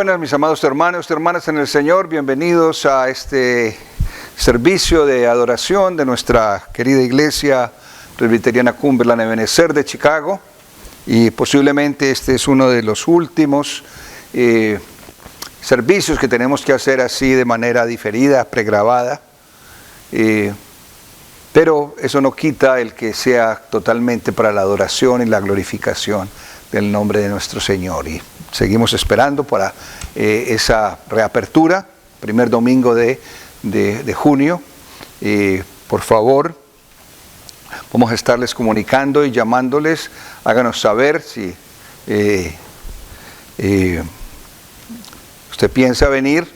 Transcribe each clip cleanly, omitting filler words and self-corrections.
buenas, mis amados hermanos y hermanas en el Señor. Bienvenidos a este servicio de adoración de nuestra querida iglesia presbiteriana Cumberland Ebenezer de Chicago. Y posiblemente este es uno de los últimos servicios que tenemos que hacer así de manera diferida, pregrabada. Pero eso no quita el que sea totalmente para la adoración y la glorificación del nombre de nuestro Señor. Y seguimos esperando para esa reapertura, primer domingo de junio. Por favor, vamos a estarles comunicando y llamándoles. Háganos saber si usted piensa venir.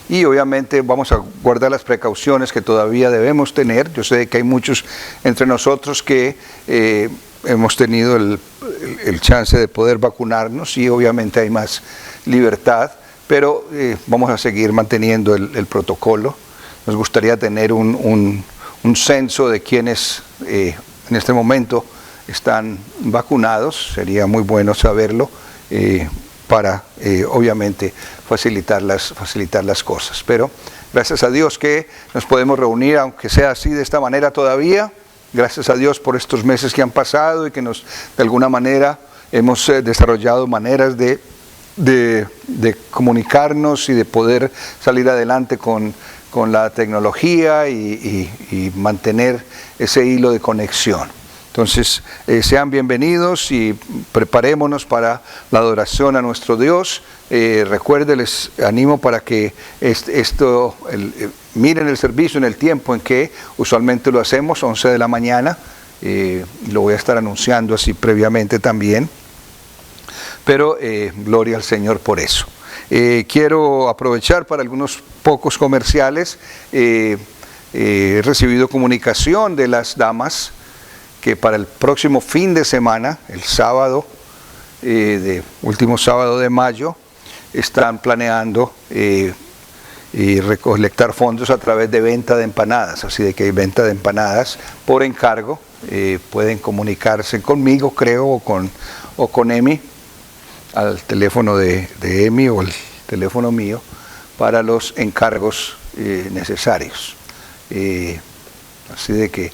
Y obviamente vamos a guardar las precauciones que todavía debemos tener. Yo sé que hay muchos entre nosotros que hemos tenido el chance de poder vacunarnos y obviamente hay más libertad, pero vamos a seguir manteniendo el protocolo. Nos gustaría tener un censo de quienes en este momento están vacunados. Sería muy bueno saberlo para obviamente facilitar las cosas. Pero gracias a Dios que nos podemos reunir, aunque sea así de esta manera todavía. Gracias a Dios por estos meses que han pasado y que de alguna manera hemos desarrollado maneras de comunicarnos y de poder salir adelante con la tecnología y mantener ese hilo de conexión. Entonces, sean bienvenidos y preparémonos para la adoración a nuestro Dios. Recuerden, les animo para que miren el servicio en el tiempo en que usualmente lo hacemos, 11 de la mañana. Lo voy a estar anunciando así previamente también. Pero gloria al Señor por eso. Quiero aprovechar para algunos pocos comerciales. He recibido comunicación de las damas que para el próximo fin de semana, el sábado, último sábado de mayo, están planeando recolectar fondos a través de venta de empanadas. Así de que hay venta de empanadas por encargo. Pueden comunicarse conmigo, creo, o con Emi, al teléfono de Emi o el teléfono mío, para los encargos necesarios. Así de que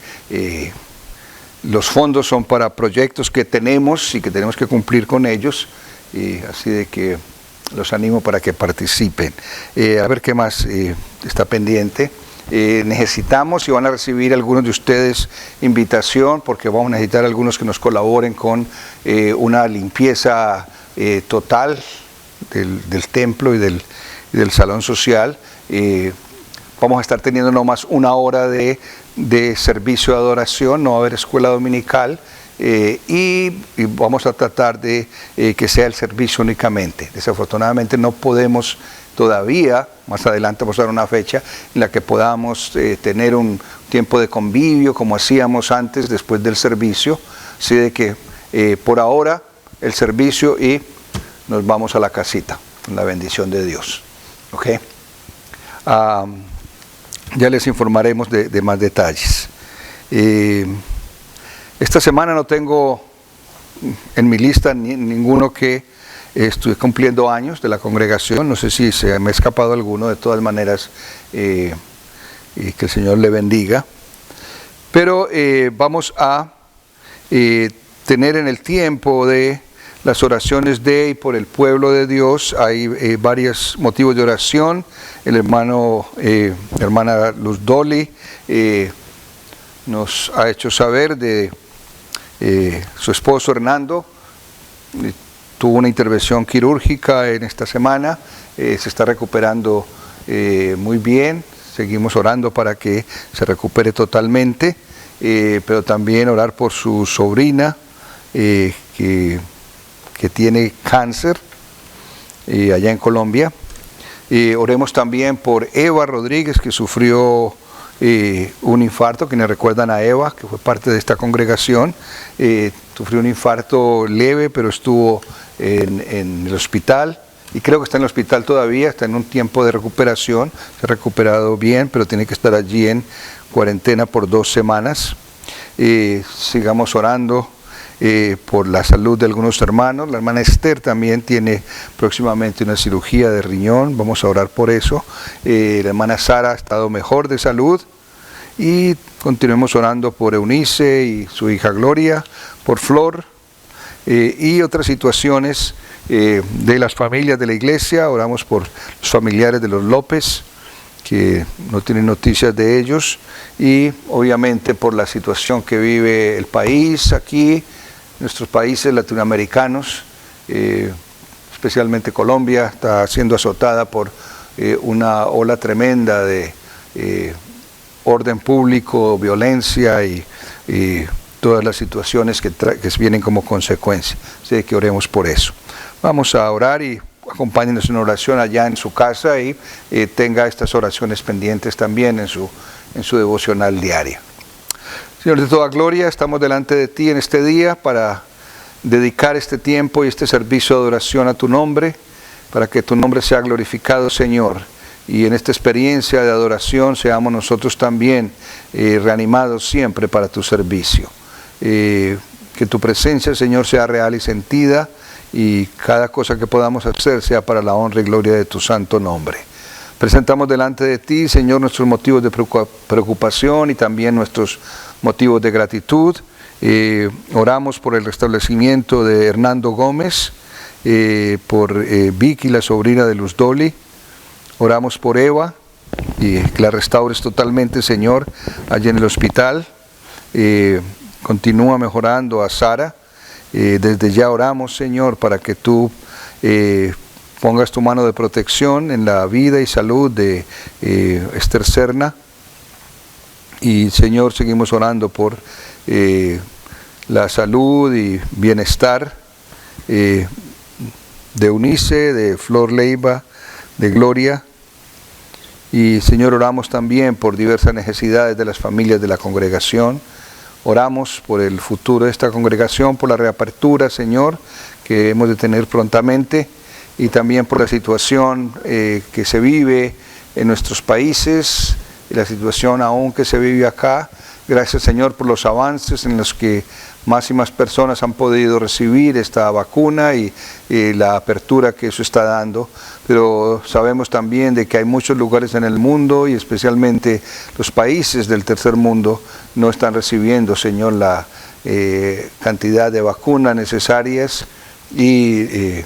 los fondos son para proyectos que tenemos y que tenemos que cumplir con ellos, así de que los animo para que participen. A ver qué más está pendiente. Necesitamos y van a recibir algunos de ustedes invitación, porque vamos a necesitar algunos que nos colaboren con una limpieza total del templo y del salón social. Vamos a estar teniendo nomás una hora de servicio de adoración, no va a haber escuela dominical, y vamos a tratar de que sea el servicio únicamente. Desafortunadamente no podemos todavía, más adelante vamos a dar una fecha en la que podamos tener un tiempo de convivio como hacíamos antes después del servicio, así de que por ahora el servicio y nos vamos a la casita con la bendición de Dios. ¿Ok? Ya les informaremos de más detalles. Esta semana no tengo en mi lista ninguno que estoy cumpliendo años de la congregación. No sé si se me ha escapado alguno. De todas maneras, que el Señor le bendiga. Pero vamos a tener en el tiempo de las oraciones de y por el pueblo de Dios. Hay varios motivos de oración. El hermana Luz Dolly nos ha hecho saber de su esposo Hernando. Tuvo una intervención quirúrgica en esta semana. Se está recuperando muy bien. Seguimos orando para que se recupere totalmente. Pero también orar por su sobrina que tiene cáncer allá en Colombia. Oremos también por Eva Rodríguez, que sufrió un infarto. Quienes recuerdan a Eva, que fue parte de esta congregación, sufrió un infarto leve, pero estuvo en el hospital, y creo que está en el hospital todavía, está en un tiempo de recuperación. Se ha recuperado bien, pero tiene que estar allí en cuarentena por 2 semanas. Sigamos orando por la salud de algunos hermanos. La hermana Esther también tiene próximamente una cirugía de riñón, vamos a orar por eso. La hermana Sara ha estado mejor de salud. Y continuemos orando por Eunice y su hija Gloria, por Flor y otras situaciones de las familias de la iglesia. Oramos por los familiares de los López, que no tienen noticias de ellos, y obviamente por la situación que vive el país aquí, nuestros países latinoamericanos, especialmente Colombia, está siendo azotada por una ola tremenda de orden público, violencia y todas las situaciones que vienen como consecuencia. Así que oremos por eso. Vamos a orar y acompáñenos en oración allá en su casa y tenga estas oraciones pendientes también en su devocional diaria. Señor de toda gloria, estamos delante de ti en este día para dedicar este tiempo y este servicio de adoración a tu nombre, para que tu nombre sea glorificado, Señor. Y en esta experiencia de adoración seamos nosotros también reanimados siempre para tu servicio. Que tu presencia, Señor, sea real y sentida, y cada cosa que podamos hacer sea para la honra y gloria de tu santo nombre. Presentamos delante de ti, Señor, nuestros motivos de preocupación y también nuestros motivos de gratitud. Oramos por el restablecimiento de Hernando Gómez, por Vicky, la sobrina de Luz Dolly. Oramos por Eva y que la restaures totalmente, Señor, allí en el hospital. Continúa mejorando a Sara. Desde ya oramos, Señor, para que tú pongas tu mano de protección en la vida y salud de Esther Serna. Y, Señor, seguimos orando por la salud y bienestar de Eunice, de Flor Leiva, de Gloria. Y, Señor, oramos también por diversas necesidades de las familias de la congregación. Oramos por el futuro de esta congregación, por la reapertura, Señor, que hemos de tener prontamente, y también por la situación que se vive en nuestros países, y la situación aún que se vive acá. Gracias, Señor, por los avances en los que más y más personas han podido recibir esta vacuna y la apertura que eso está dando. Pero sabemos también de que hay muchos lugares en el mundo, y especialmente los países del tercer mundo, no están recibiendo, Señor, la cantidad de vacunas necesarias, y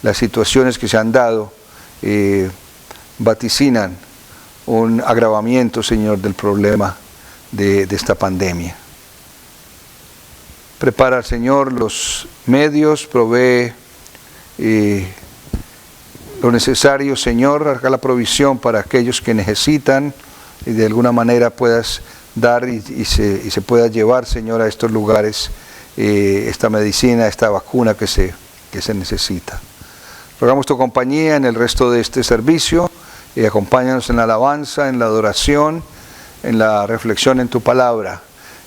las situaciones que se han dado vaticinan un agravamiento, Señor, del problema de esta pandemia. Prepara, Señor, los medios, provee lo necesario, Señor, haga la provisión para aquellos que necesitan, y de alguna manera puedas dar y se pueda llevar, Señor, a estos lugares esta medicina, esta vacuna que se necesita. Rogamos tu compañía en el resto de este servicio, y acompáñanos en la alabanza, en la adoración, en la reflexión en tu palabra.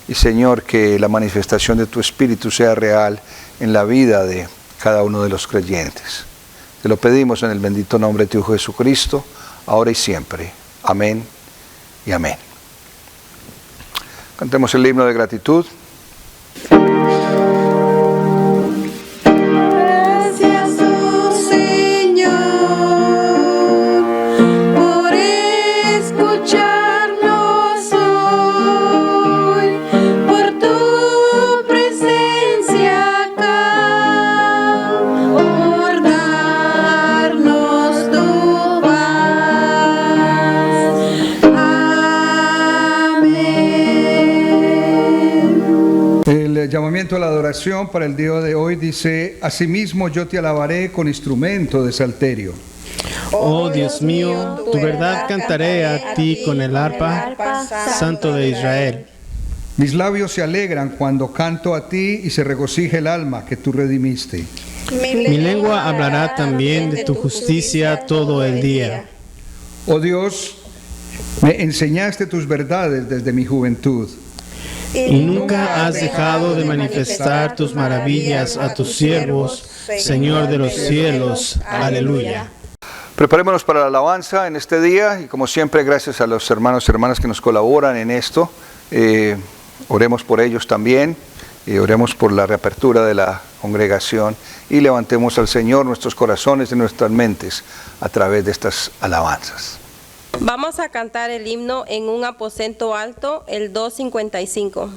Y, Señor, que la manifestación de tu Espíritu sea real en la vida de cada uno de los creyentes. Te lo pedimos en el bendito nombre de tu Hijo Jesucristo, ahora y siempre. Amén y amén. Cantemos el himno de gratitud. Llamamiento a la adoración para el día de hoy dice: asimismo yo te alabaré con instrumento de salterio. Oh Dios mío, tu verdad cantaré a ti con el arpa, Santo de Israel. Mis labios se alegran cuando canto a ti, y se regocija el alma que tú redimiste. Mi lengua hablará también de tu justicia todo el día. Oh Dios, me enseñaste tus verdades desde mi juventud. Y nunca has dejado de manifestar tus maravillas a tus siervos, Señor de los cielos. Aleluya. Preparémonos para la alabanza en este día, y como siempre, gracias a los hermanos y hermanas que nos colaboran en esto. Oremos por ellos también, oremos por la reapertura de la congregación y levantemos al Señor nuestros corazones y nuestras mentes a través de estas alabanzas. Vamos a cantar el himno en un aposento alto, el 255.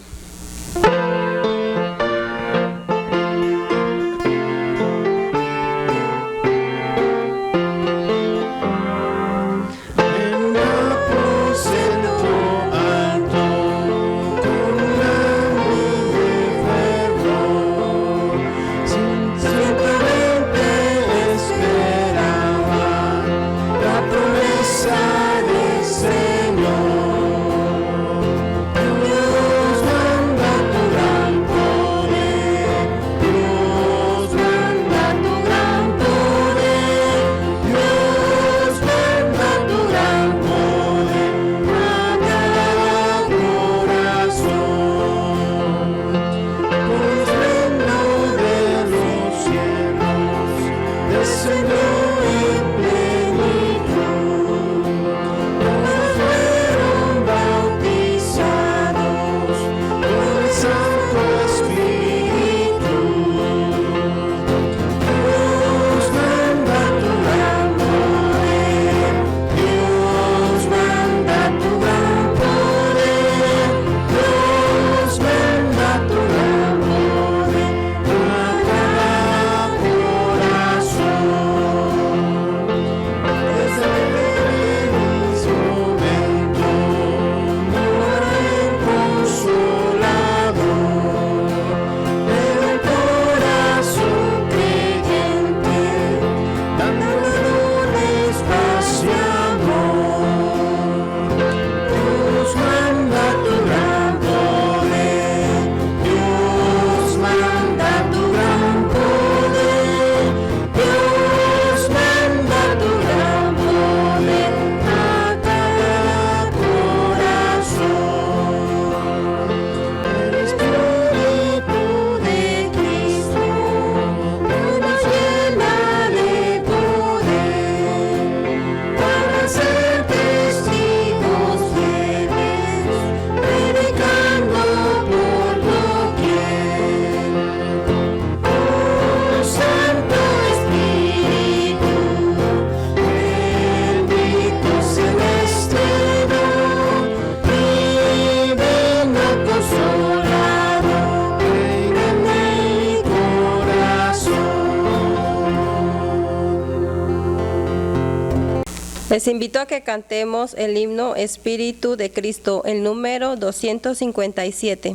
Les invito a que cantemos el himno Espíritu de Cristo, el número 257.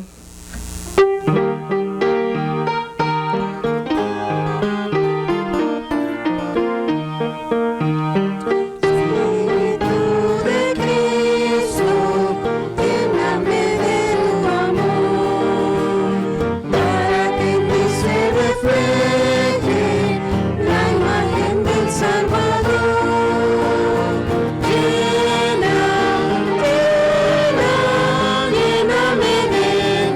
Lléname de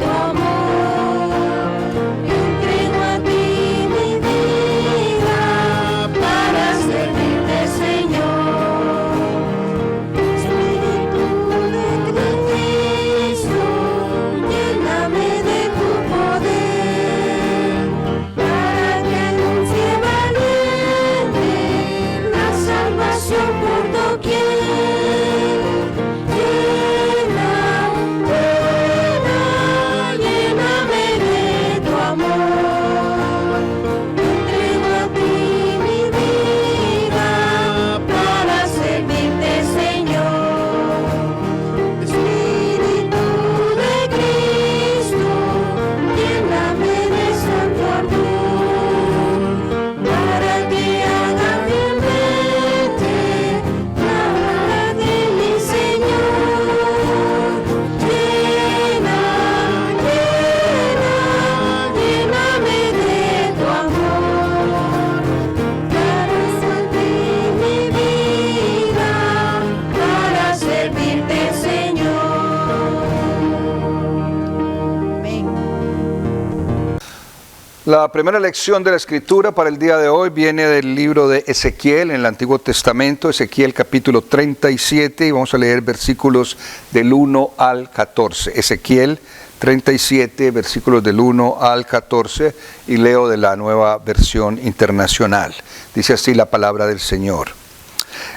La primera lección de la Escritura para el día de hoy viene del libro de Ezequiel en el Antiguo Testamento, Ezequiel capítulo 37, y vamos a leer versículos del 1 al 14. Ezequiel 37, versículos del 1 al 14, y leo de la Nueva Versión Internacional. Dice así la palabra del Señor.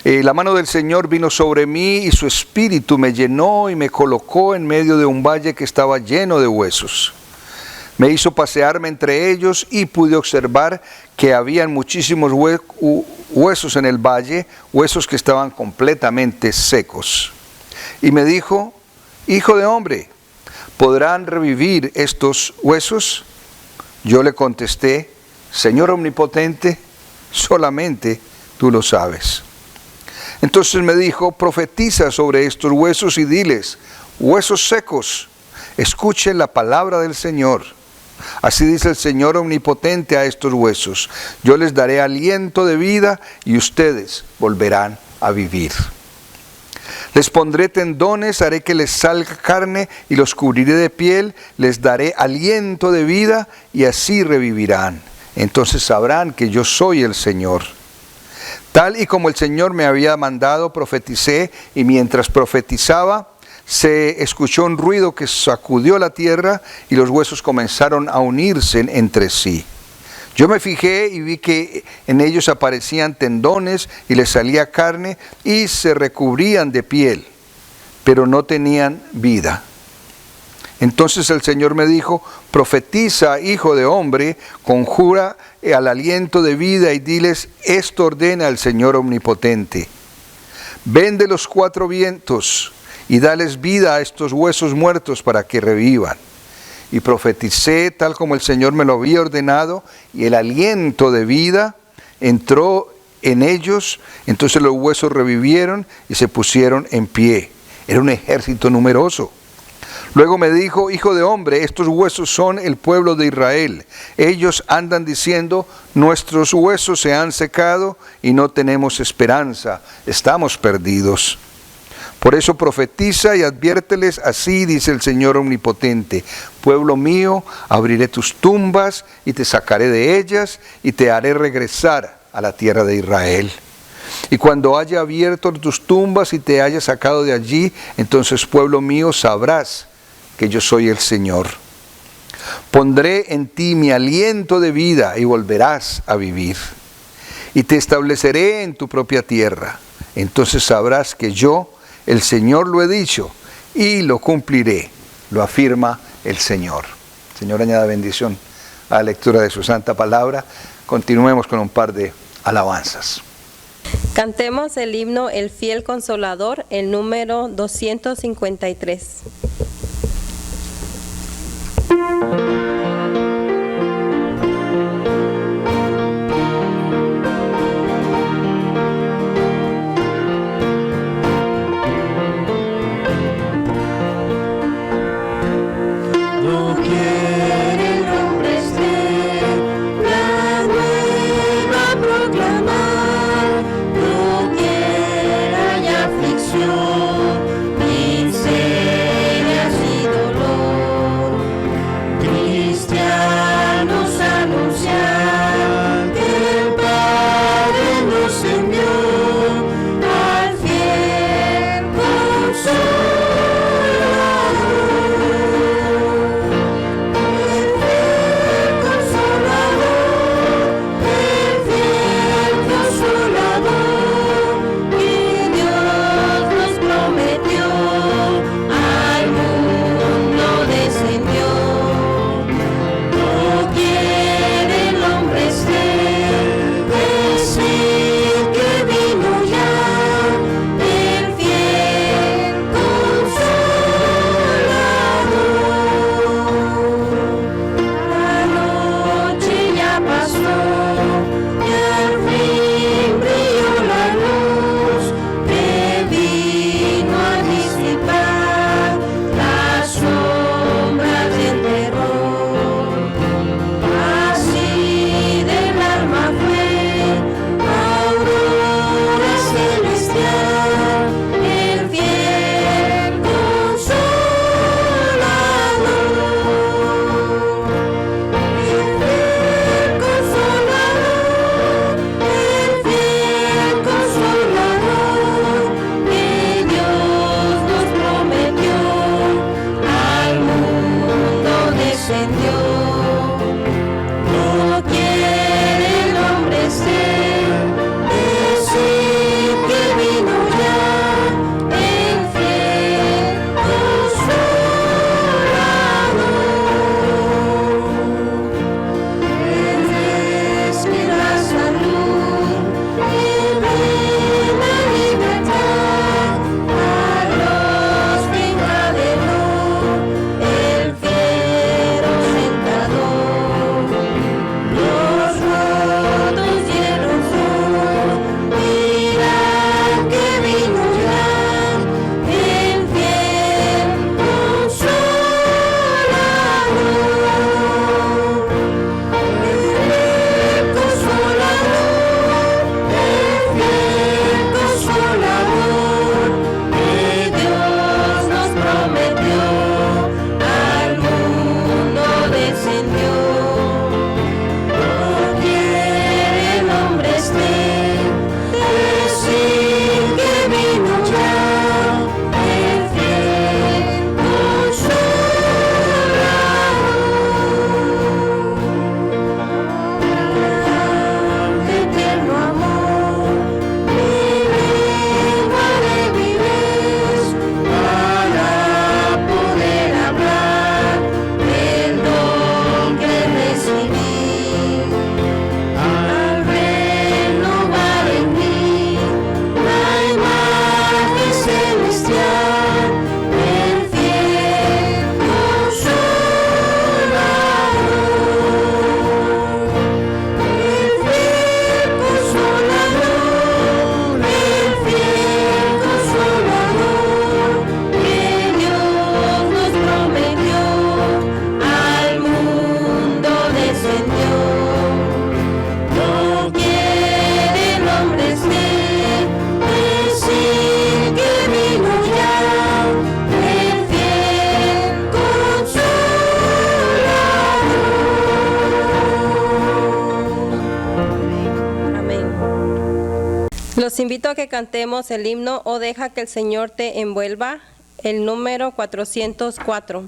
La mano del Señor vino sobre mí y su espíritu me llenó y me colocó en medio de un valle que estaba lleno de huesos. Me hizo pasearme entre ellos y pude observar que habían muchísimos huesos en el valle, huesos que estaban completamente secos. Y me dijo, hijo de hombre, ¿podrán revivir estos huesos? Yo le contesté, Señor omnipotente, solamente tú lo sabes. Entonces me dijo, profetiza sobre estos huesos y diles, huesos secos, escuchen la palabra del Señor. Así dice el Señor omnipotente a estos huesos, yo les daré aliento de vida y ustedes volverán a vivir. Les pondré tendones, haré que les salga carne y los cubriré de piel, les daré aliento de vida y así revivirán. Entonces sabrán que yo soy el Señor. Tal y como el Señor me había mandado, profeticé, y mientras profetizaba, se escuchó un ruido que sacudió la tierra y los huesos comenzaron a unirse entre sí. Yo me fijé y vi que en ellos aparecían tendones y les salía carne y se recubrían de piel, pero no tenían vida. Entonces el Señor me dijo, profetiza, hijo de hombre, conjura al aliento de vida y diles, esto ordena el Señor omnipotente. Ven de los cuatro vientos y dales vida a estos huesos muertos para que revivan. Y profeticé tal como el Señor me lo había ordenado, y el aliento de vida entró en ellos, entonces los huesos revivieron y se pusieron en pie. Era un ejército numeroso. Luego me dijo, hijo de hombre, estos huesos son el pueblo de Israel. Ellos andan diciendo, nuestros huesos se han secado y no tenemos esperanza, estamos perdidos. Por eso profetiza y adviérteles, así dice el Señor omnipotente, pueblo mío, abriré tus tumbas y te sacaré de ellas y te haré regresar a la tierra de Israel. Y cuando haya abierto tus tumbas y te haya sacado de allí, entonces pueblo mío sabrás que yo soy el Señor. Pondré en ti mi aliento de vida y volverás a vivir. Y te estableceré en tu propia tierra. Entonces sabrás que yo, el Señor, lo he dicho y lo cumpliré, lo afirma el Señor. Señor, añada bendición a la lectura de su santa palabra. Continuemos con un par de alabanzas. Cantemos el himno El Fiel Consolador, el número 253. Aflicción, sin ser Los invito a que cantemos el himno "O deja que el Señor te envuelva", el número 404.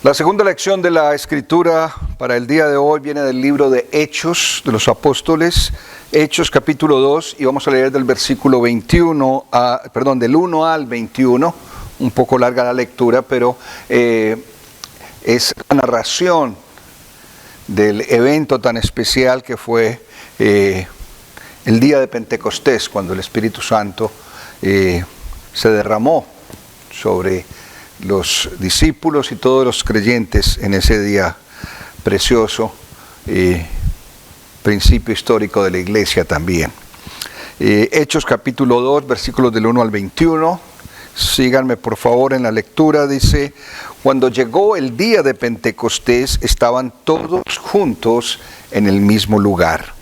La segunda lección de la Escritura para el día de hoy viene del libro de Hechos de los Apóstoles, Hechos capítulo 2, y vamos a leer del versículo del 1 al 21, un poco larga la lectura, pero es la narración del evento tan especial que fue el día de Pentecostés, cuando el Espíritu Santo se derramó sobre los discípulos y todos los creyentes en ese día precioso, principio histórico de la iglesia también. Hechos capítulo 2, versículos del 1 al 21, síganme por favor en la lectura. Dice: cuando llegó el día de Pentecostés, estaban todos juntos en el mismo lugar.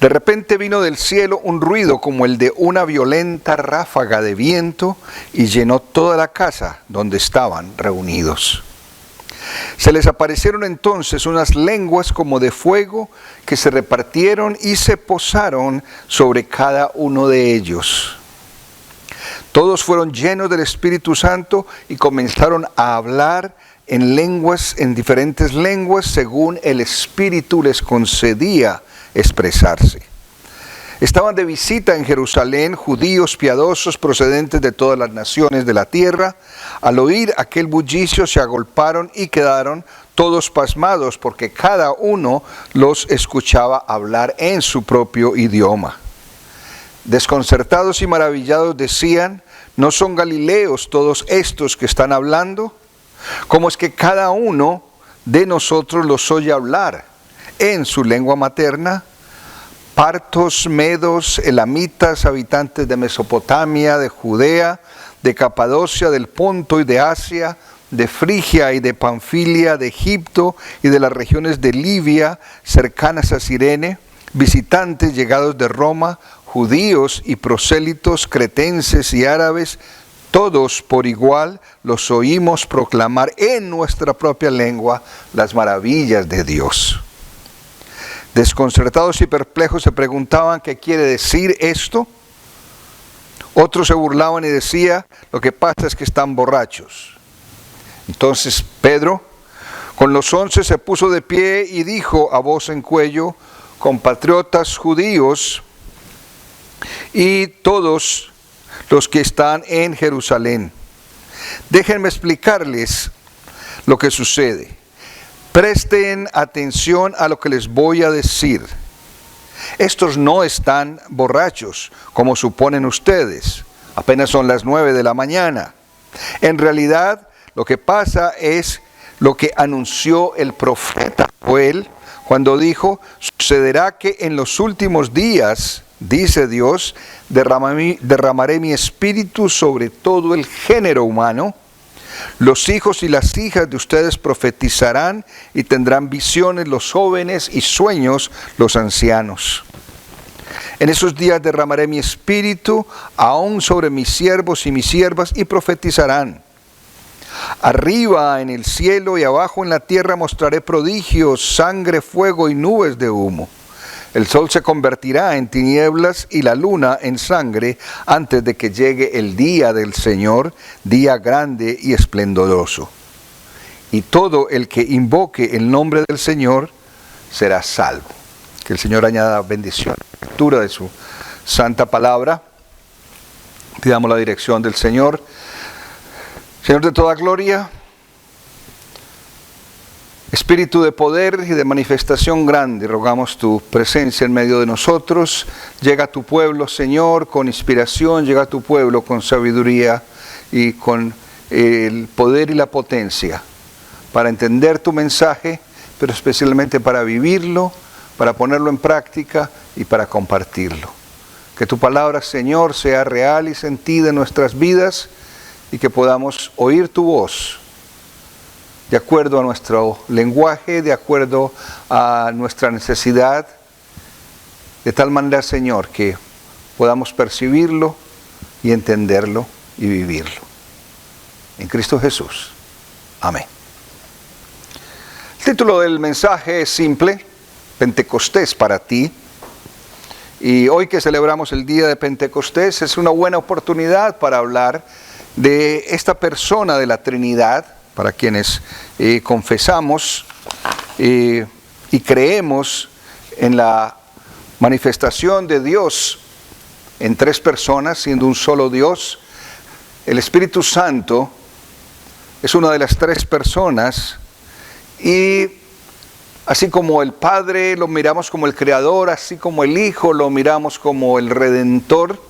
De repente vino del cielo un ruido como el de una violenta ráfaga de viento y llenó toda la casa donde estaban reunidos. Se les aparecieron entonces unas lenguas como de fuego que se repartieron y se posaron sobre cada uno de ellos. Todos fueron llenos del Espíritu Santo y comenzaron a hablar en lenguas, en diferentes lenguas, según el Espíritu les concedía expresarse. Estaban de visita en Jerusalén judíos piadosos procedentes de todas las naciones de la tierra. Al oír aquel bullicio se agolparon y quedaron todos pasmados, porque cada uno los escuchaba hablar en su propio idioma. Desconcertados y maravillados decían: ¿no son galileos todos estos que están hablando? ¿Cómo es que cada uno de nosotros los oye hablar en su lengua materna? Partos, medos, elamitas, habitantes de Mesopotamia, de Judea, de Capadocia, del Ponto y de Asia, de Frigia y de Panfilia, de Egipto y de las regiones de Libia, cercanas a Cirene, visitantes llegados de Roma, judíos y prosélitos, cretenses y árabes, todos por igual los oímos proclamar en nuestra propia lengua las maravillas de Dios. Desconcertados y perplejos se preguntaban qué quiere decir esto. Otros se burlaban y decían, lo que pasa es que están borrachos. Entonces Pedro, con los 11, se puso de pie y dijo a voz en cuello, compatriotas judíos y todos los que están en Jerusalén, déjenme explicarles lo que sucede. Presten atención a lo que les voy a decir. Estos no están borrachos, como suponen ustedes. Apenas son las 9 de la mañana. En realidad, lo que pasa es lo que anunció el profeta Joel cuando dijo, sucederá que en los últimos días, dice Dios, derramaré mi espíritu sobre todo el género humano. Los hijos y las hijas de ustedes profetizarán y tendrán visiones los jóvenes y sueños los ancianos. En esos días derramaré mi espíritu aún sobre mis siervos y mis siervas y profetizarán. Arriba en el cielo y abajo en la tierra mostraré prodigios, sangre, fuego y nubes de humo. El sol se convertirá en tinieblas y la luna en sangre antes de que llegue el día del Señor, día grande y esplendoroso. Y todo el que invoque el nombre del Señor será salvo. Que el Señor añada bendición. Lectura de su santa palabra. Pidamos la dirección del Señor. Señor de toda gloria, Espíritu de poder y de manifestación grande, rogamos tu presencia en medio de nosotros. Llega a tu pueblo, Señor, con inspiración, llega a tu pueblo con sabiduría y con el poder y la potencia para entender tu mensaje, pero especialmente para vivirlo, para ponerlo en práctica y para compartirlo. Que tu palabra, Señor, sea real y sentida en nuestras vidas y que podamos oír tu voz de acuerdo a nuestro lenguaje, de acuerdo a nuestra necesidad, de tal manera, Señor, que podamos percibirlo y entenderlo y vivirlo. En Cristo Jesús. Amén. El título del mensaje es simple, Pentecostés para ti. Y hoy que celebramos el día de Pentecostés es una buena oportunidad para hablar de esta persona de la Trinidad, para quienes confesamos y creemos en la manifestación de Dios en tres personas, siendo un solo Dios. El Espíritu Santo es una de las tres personas y así como el Padre lo miramos como el Creador, así como el Hijo lo miramos como el Redentor,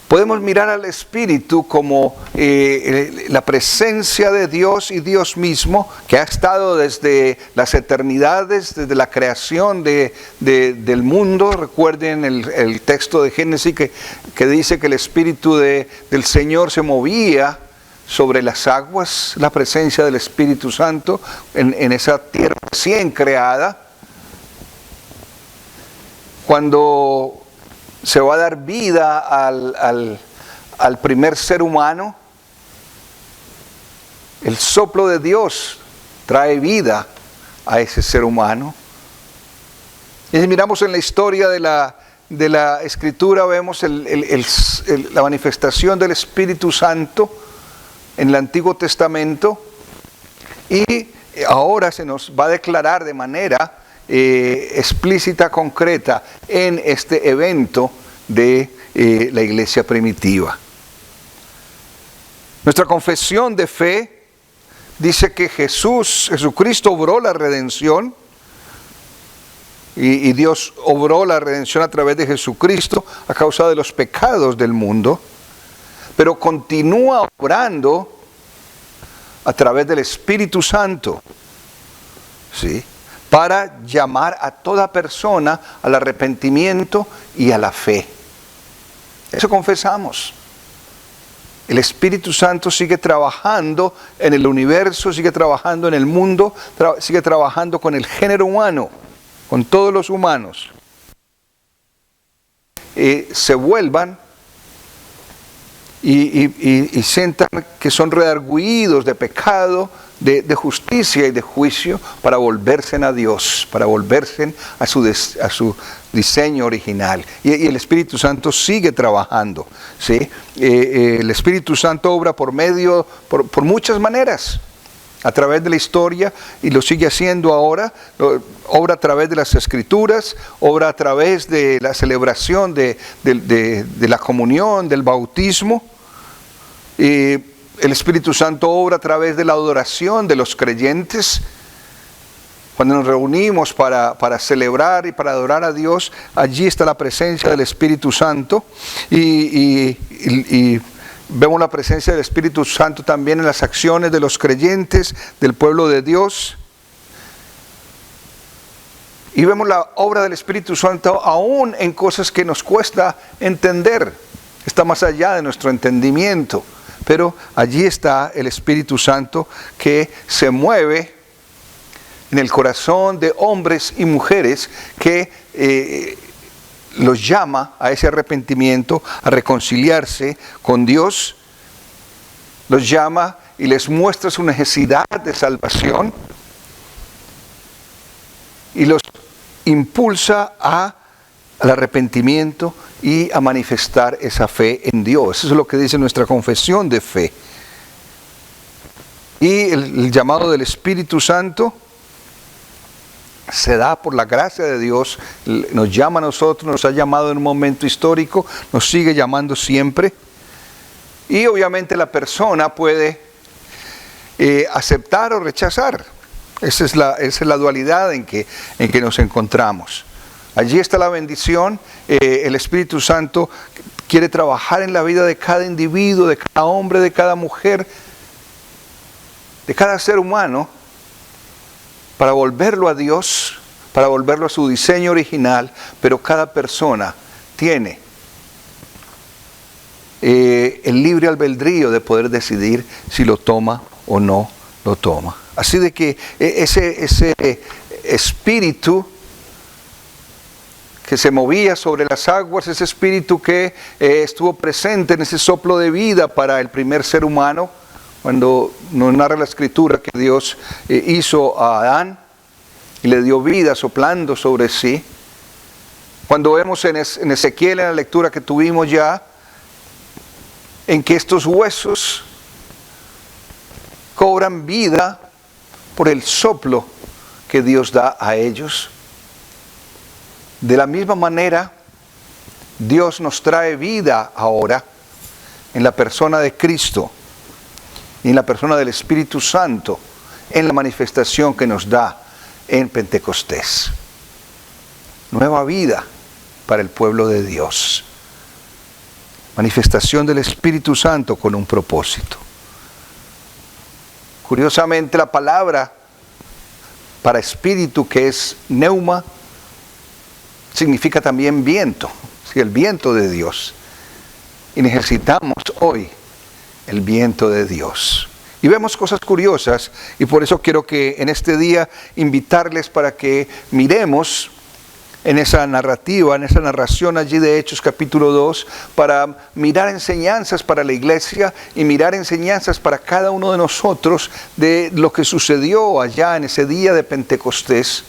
podemos mirar al Espíritu como la presencia de Dios y Dios mismo, que ha estado desde las eternidades, desde la creación del mundo. Recuerden el texto de Génesis que dice que el Espíritu del Señor se movía sobre las aguas, la presencia del Espíritu Santo en esa tierra recién creada. Cuando se va a dar vida al primer ser humano, el soplo de Dios trae vida a ese ser humano. Y si miramos en la historia de la Escritura, vemos la manifestación del Espíritu Santo en el Antiguo Testamento, y ahora se nos va a declarar de manera explícita, concreta, en este evento de la iglesia primitiva. Nuestra confesión de fe dice que Jesucristo obró la redención, y Dios obró la redención a través de Jesucristo a causa de los pecados del mundo, pero continúa obrando a través del Espíritu Santo, ¿sí?, para llamar a toda persona al arrepentimiento y a la fe. Eso confesamos. El Espíritu Santo sigue trabajando en el universo, sigue trabajando en el mundo, sigue trabajando con el género humano, con todos los humanos. Se vuelvan y sientan que son redargüidos de pecado, de justicia y de juicio, para volverse a Dios, para volverse a su diseño original. Y el Espíritu Santo sigue trabajando, ¿sí? El Espíritu Santo obra por muchas maneras, a través de la historia, y lo sigue haciendo ahora. Obra a través de las Escrituras, obra a través de la celebración de la comunión, del bautismo. El Espíritu Santo obra a través de la adoración de los creyentes. Cuando nos reunimos para celebrar y para adorar a Dios, allí está la presencia del Espíritu Santo, y vemos la presencia del Espíritu Santo también en las acciones de los creyentes, del pueblo de Dios. Y vemos la obra del Espíritu Santo aún en cosas que nos cuesta entender. Está más allá de nuestro entendimiento. Pero allí está el Espíritu Santo que se mueve en el corazón de hombres y mujeres, que los llama a ese arrepentimiento, a reconciliarse con Dios. Los llama y les muestra su necesidad de salvación, y los impulsa al arrepentimiento y a manifestar esa fe en Dios. Eso es lo que dice nuestra confesión de fe. Y el llamado del Espíritu Santo se da por la gracia de Dios. Nos llama a nosotros, nos ha llamado en un momento histórico, nos sigue llamando siempre. Y obviamente la persona puede aceptar o rechazar. Esa es la dualidad en que nos encontramos. Allí está la bendición. El Espíritu Santo quiere trabajar en la vida de cada individuo, de cada hombre, de cada mujer, de cada ser humano, para volverlo a Dios, para volverlo a su diseño original. Pero cada persona tiene el libre albedrío de poder decidir si lo toma o no lo toma. Así de que ese espíritu que se movía sobre las aguas, ese espíritu que estuvo presente en ese soplo de vida para el primer ser humano, cuando nos narra la Escritura que Dios hizo a Adán y le dio vida soplando sobre sí. Cuando vemos en Ezequiel, en la lectura que tuvimos ya, en que estos huesos cobran vida por el soplo que Dios da a ellos. De la misma manera, Dios nos trae vida ahora en la persona de Cristo y en la persona del Espíritu Santo, en la manifestación que nos da en Pentecostés. Nueva vida para el pueblo de Dios. Manifestación del Espíritu Santo con un propósito. Curiosamente, la palabra para espíritu, que es pneuma, significa también viento, ¿sí? El viento de Dios. Y necesitamos hoy el viento de Dios. Y vemos cosas curiosas, y por eso quiero que en este día invitarles para que miremos en esa narrativa, en esa narración allí de Hechos capítulo 2, para mirar enseñanzas para la iglesia y mirar enseñanzas para cada uno de nosotros de lo que sucedió allá en ese día de Pentecostés,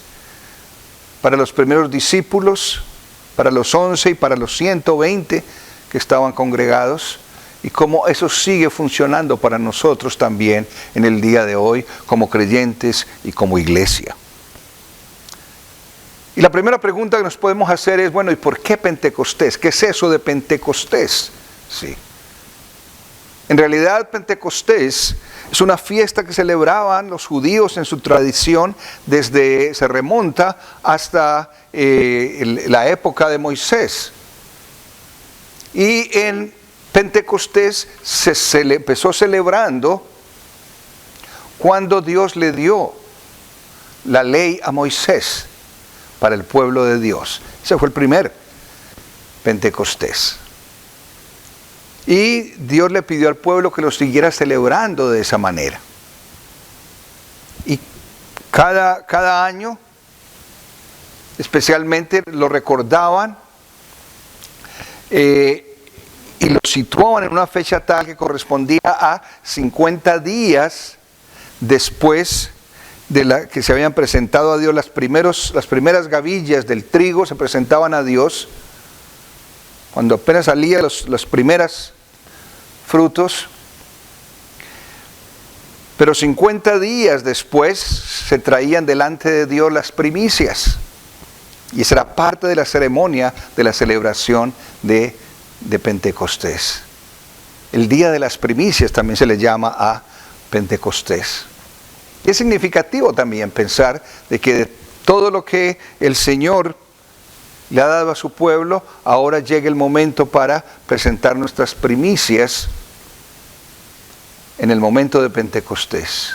para los primeros discípulos, para los 11 y para los 120 que estaban congregados, y cómo eso sigue funcionando para nosotros también en el día de hoy como creyentes y como iglesia. Y la primera pregunta que nos podemos hacer es, bueno, ¿y por qué Pentecostés? ¿Qué es eso de Pentecostés? Sí. En realidad, Pentecostés es una fiesta que celebraban los judíos en su tradición, se remonta hasta la época de Moisés. Y en Pentecostés se empezó celebrando cuando Dios le dio la ley a Moisés para el pueblo de Dios. Ese fue el primer Pentecostés. Y Dios le pidió al pueblo que lo siguiera celebrando de esa manera. Y cada año, especialmente, lo recordaban y lo situaban en una fecha tal que correspondía a 50 días después de la que se habían presentado a Dios. Las primeras gavillas del trigo se presentaban a Dios cuando apenas salían los primeros frutos. Pero 50 días después se traían delante de Dios las primicias. Y esa era parte de la ceremonia de la celebración de Pentecostés. El día de las primicias también se le llama a Pentecostés. Y es significativo también pensar de que de todo lo que el Señor le ha dado a su pueblo, ahora llega el momento para presentar nuestras primicias en el momento de Pentecostés.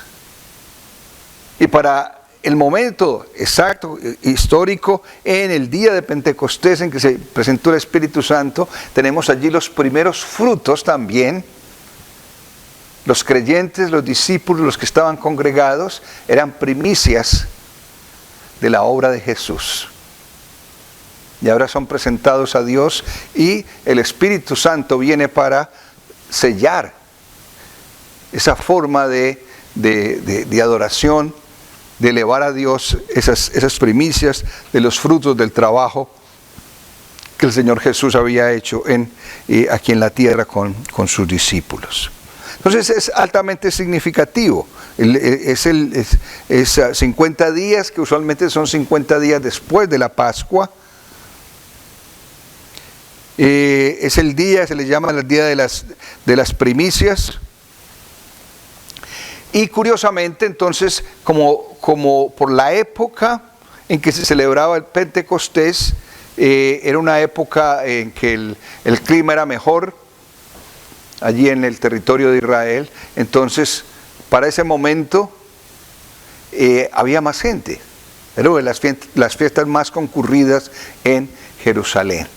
Y para el momento exacto, histórico, en el día de Pentecostés en que se presentó el Espíritu Santo, tenemos allí los primeros frutos también. Los creyentes, los discípulos, los que estaban congregados, eran primicias de la obra de Jesús. Y ahora son presentados a Dios y el Espíritu Santo viene para sellar esa forma de adoración, de elevar a Dios esas primicias de los frutos del trabajo que el Señor Jesús había hecho aquí en la tierra con sus discípulos. Entonces es altamente significativo. Es 50 días, que usualmente son 50 días después de la Pascua. Es el día, se le llama el día de las primicias. Y curiosamente, entonces, como por la época en que se celebraba el Pentecostés, era una época en que el clima era mejor allí en el territorio de Israel. Entonces, para ese momento había más gente. Era las fiestas más concurridas en Jerusalén.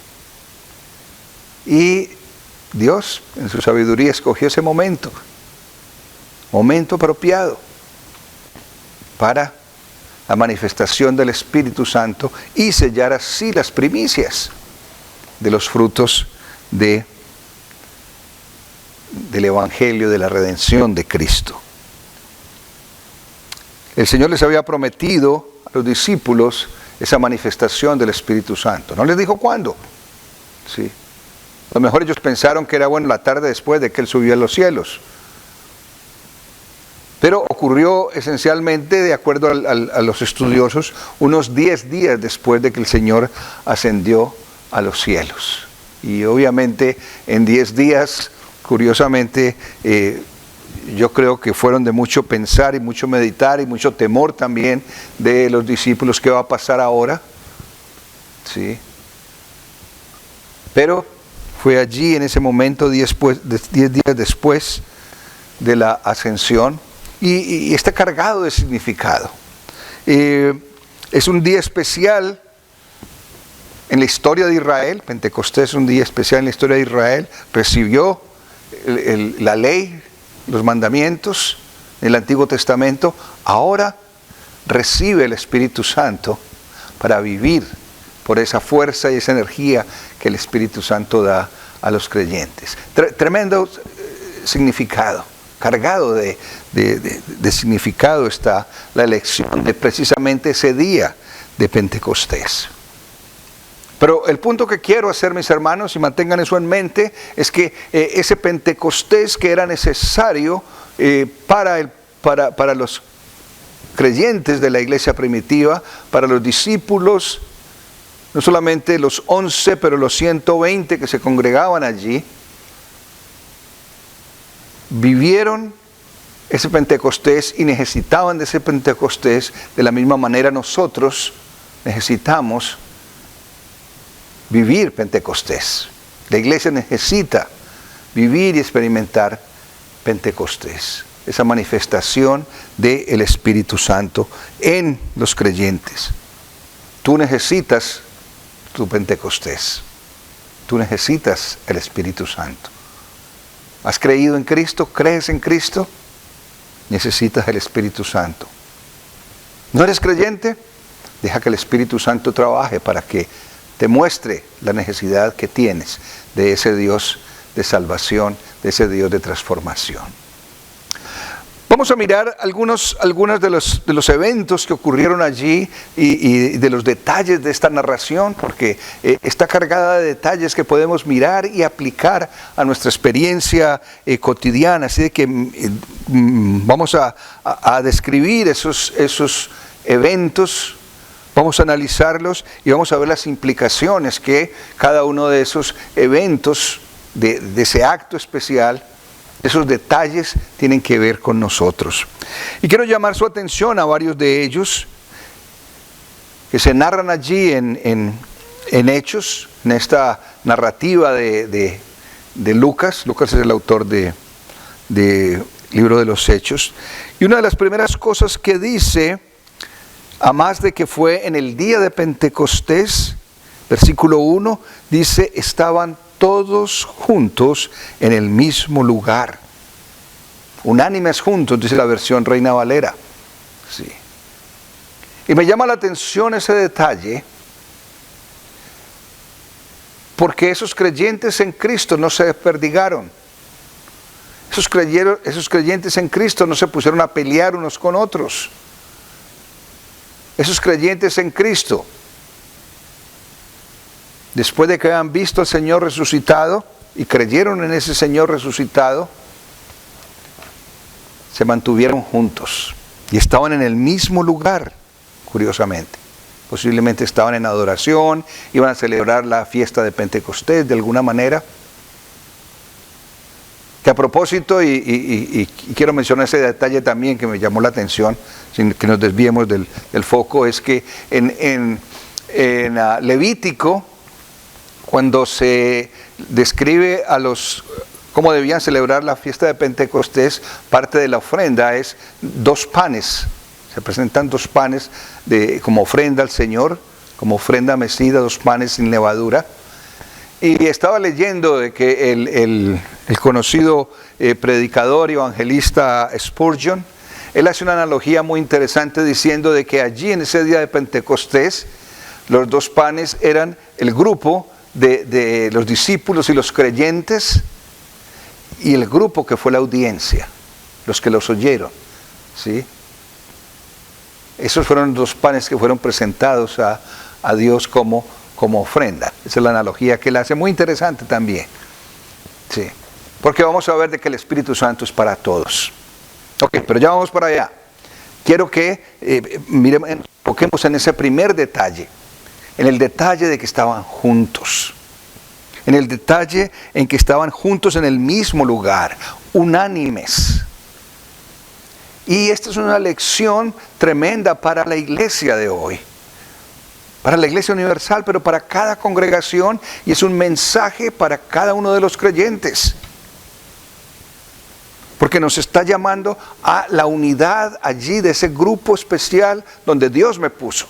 Y Dios, en su sabiduría, escogió ese momento apropiado para la manifestación del Espíritu Santo y sellar así las primicias de los frutos del Evangelio, de la redención de Cristo. El Señor les había prometido a los discípulos esa manifestación del Espíritu Santo. No les dijo cuándo. Sí. A lo mejor ellos pensaron que era la tarde después de que Él subió a los cielos. Pero ocurrió esencialmente, de acuerdo a los estudiosos, unos 10 días después de que el Señor ascendió a los cielos. Y obviamente en 10 días, curiosamente, yo creo que fueron de mucho pensar y mucho meditar y mucho temor también de los discípulos. ¿Qué va a pasar ahora? Sí. Pero fue allí, en ese momento, 10 días después de la ascensión. Y está cargado de significado. Es un día especial en la historia de Israel. Pentecostés es un día especial en la historia de Israel. Recibió la ley, los mandamientos del Antiguo Testamento. Ahora recibe el Espíritu Santo para vivir por esa fuerza y esa energía que el Espíritu Santo da a los creyentes. Tremendo significado. Cargado de significado está la elección de precisamente ese día de Pentecostés. Pero el punto que quiero hacer, mis hermanos, y mantengan eso en mente, es que ese Pentecostés que era necesario para los creyentes de la iglesia primitiva, para los discípulos, no solamente los 11, pero los 120 que se congregaban allí, vivieron ese Pentecostés y necesitaban de ese Pentecostés. De la misma manera nosotros necesitamos vivir Pentecostés. La iglesia necesita vivir y experimentar Pentecostés, esa manifestación del Espíritu Santo en los creyentes. Tú necesitas tu Pentecostés, tú necesitas el Espíritu Santo. ¿Has creído en Cristo? ¿Crees en Cristo? Necesitas el Espíritu Santo. ¿No eres creyente? Deja que el Espíritu Santo trabaje para que te muestre la necesidad que tienes de ese Dios de salvación, de ese Dios de transformación. Vamos a mirar algunos de los eventos que ocurrieron allí y de los detalles de esta narración, porque está cargada de detalles que podemos mirar y aplicar a nuestra experiencia cotidiana. Así de que vamos a describir esos eventos, vamos a analizarlos y vamos a ver las implicaciones que cada uno de esos eventos, de ese acto especial, esos detalles tienen que ver con nosotros. Y quiero llamar su atención a varios de ellos que se narran allí en Hechos, en esta narrativa de Lucas. Lucas es el autor del libro de los Hechos. Y una de las primeras cosas que dice, a más de que fue en el día de Pentecostés, versículo 1, dice, estaban todos juntos en el mismo lugar. Unánimes juntos, dice la versión Reina Valera. Sí. Y me llama la atención ese detalle, porque esos creyentes en Cristo no se desperdigaron. Esos creyentes en Cristo no se pusieron a pelear unos con otros. Esos creyentes en Cristo, después de que habían visto al Señor resucitado y creyeron en ese Señor resucitado, se mantuvieron juntos y estaban en el mismo lugar, curiosamente. Posiblemente estaban en adoración, iban a celebrar la fiesta de Pentecostés de alguna manera. Que a propósito, y quiero mencionar ese detalle también que me llamó la atención, sin que nos desviemos del foco, es que en Levítico, cuando se describe cómo debían celebrar la fiesta de Pentecostés, parte de la ofrenda es 2 panes. Se presentan 2 panes como ofrenda al Señor, como ofrenda mecida, 2 panes sin levadura. Y estaba leyendo de que el conocido predicador y evangelista Spurgeon, él hace una analogía muy interesante diciendo de que allí en ese día de Pentecostés, los 2 panes eran el grupo de los discípulos y los creyentes y el grupo que fue la audiencia, los que los oyeron, ¿sí? Esos fueron los 2 panes que fueron presentados a Dios como ofrenda. Esa es la analogía que él hace, muy interesante también, ¿sí? Porque vamos a ver de que el Espíritu Santo es para todos. Ok, pero ya vamos para allá. Quiero que enfoquemos en ese primer detalle, en el detalle de que estaban juntos, en el detalle en que estaban juntos en el mismo lugar, unánimes. Y esta es una lección tremenda para la iglesia de hoy, para la iglesia universal, pero para cada congregación, y es un mensaje para cada uno de los creyentes, porque nos está llamando a la unidad allí de ese grupo especial donde Dios me puso.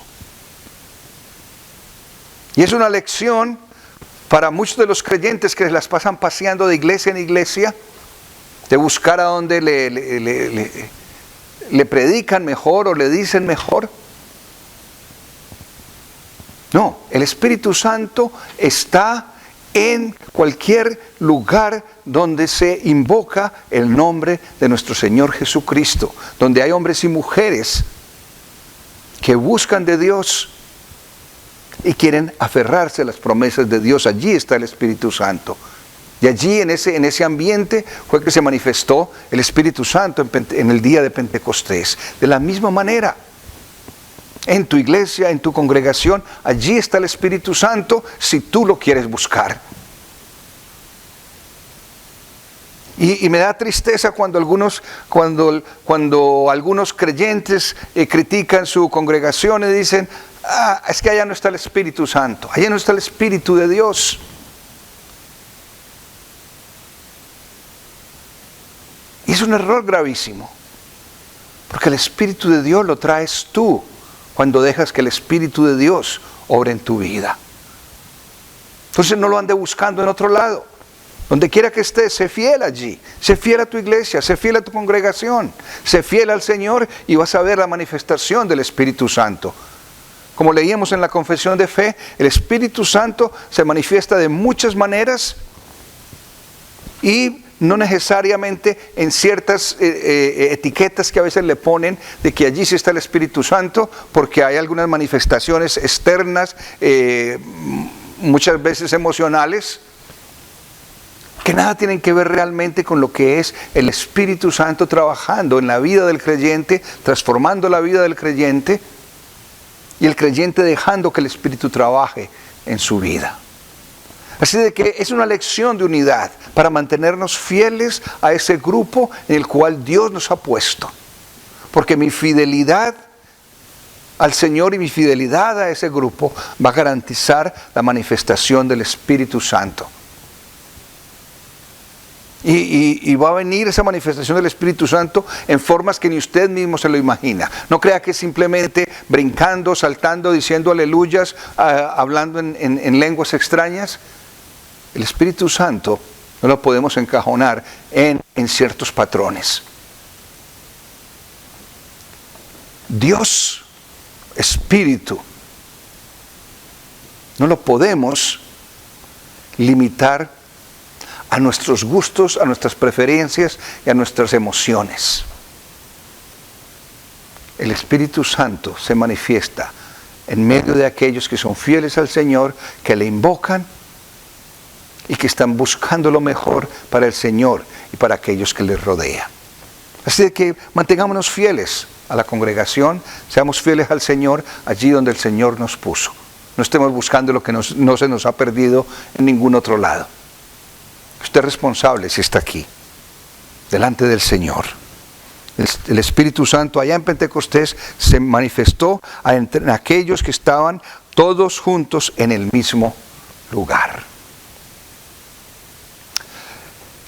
Y es una lección para muchos de los creyentes que las pasan paseando de iglesia en iglesia, de buscar a donde le predican mejor o le dicen mejor. No, el Espíritu Santo está en cualquier lugar donde se invoca el nombre de nuestro Señor Jesucristo, donde hay hombres y mujeres que buscan de Dios y quieren aferrarse a las promesas de Dios. Allí está el Espíritu Santo. Y allí en ese ambiente fue que se manifestó el Espíritu Santo en el día de Pentecostés. De la misma manera, en tu iglesia, en tu congregación, allí está el Espíritu Santo si tú lo quieres buscar. Y me da tristeza cuando algunos creyentes critican su congregación y dicen, es que allá no está el Espíritu Santo, allá no está el Espíritu de Dios. Y es un error gravísimo, porque el Espíritu de Dios lo traes tú cuando dejas que el Espíritu de Dios obre en tu vida. Entonces no lo ande buscando en otro lado. Donde quiera que estés, sé fiel allí, sé fiel a tu iglesia, sé fiel a tu congregación, sé fiel al Señor y vas a ver la manifestación del Espíritu Santo. Como leíamos en la confesión de fe, el Espíritu Santo se manifiesta de muchas maneras y no necesariamente en ciertas etiquetas que a veces le ponen de que allí sí está el Espíritu Santo, porque hay algunas manifestaciones externas, muchas veces emocionales, que nada tienen que ver realmente con lo que es el Espíritu Santo trabajando en la vida del creyente, transformando la vida del creyente, y el creyente dejando que el Espíritu trabaje en su vida. Así de que es una lección de unidad para mantenernos fieles a ese grupo en el cual Dios nos ha puesto. Porque mi fidelidad al Señor y mi fidelidad a ese grupo va a garantizar la manifestación del Espíritu Santo. Y va a venir esa manifestación del Espíritu Santo en formas que ni usted mismo se lo imagina. No crea que es simplemente brincando, saltando, diciendo aleluyas, hablando en lenguas extrañas. El Espíritu Santo no lo podemos encajonar en ciertos patrones. Dios, Espíritu, no lo podemos limitar a nuestros gustos, a nuestras preferencias y a nuestras emociones. El Espíritu Santo se manifiesta en medio de aquellos que son fieles al Señor, que le invocan y que están buscando lo mejor para el Señor y para aquellos que les rodean. Así de que mantengámonos fieles a la congregación, seamos fieles al Señor allí donde el Señor nos puso. No estemos buscando lo que no se nos ha perdido en ningún otro lado. Usted es responsable si está aquí, delante del Señor. El Espíritu Santo allá en Pentecostés se manifestó en aquellos que estaban todos juntos en el mismo lugar.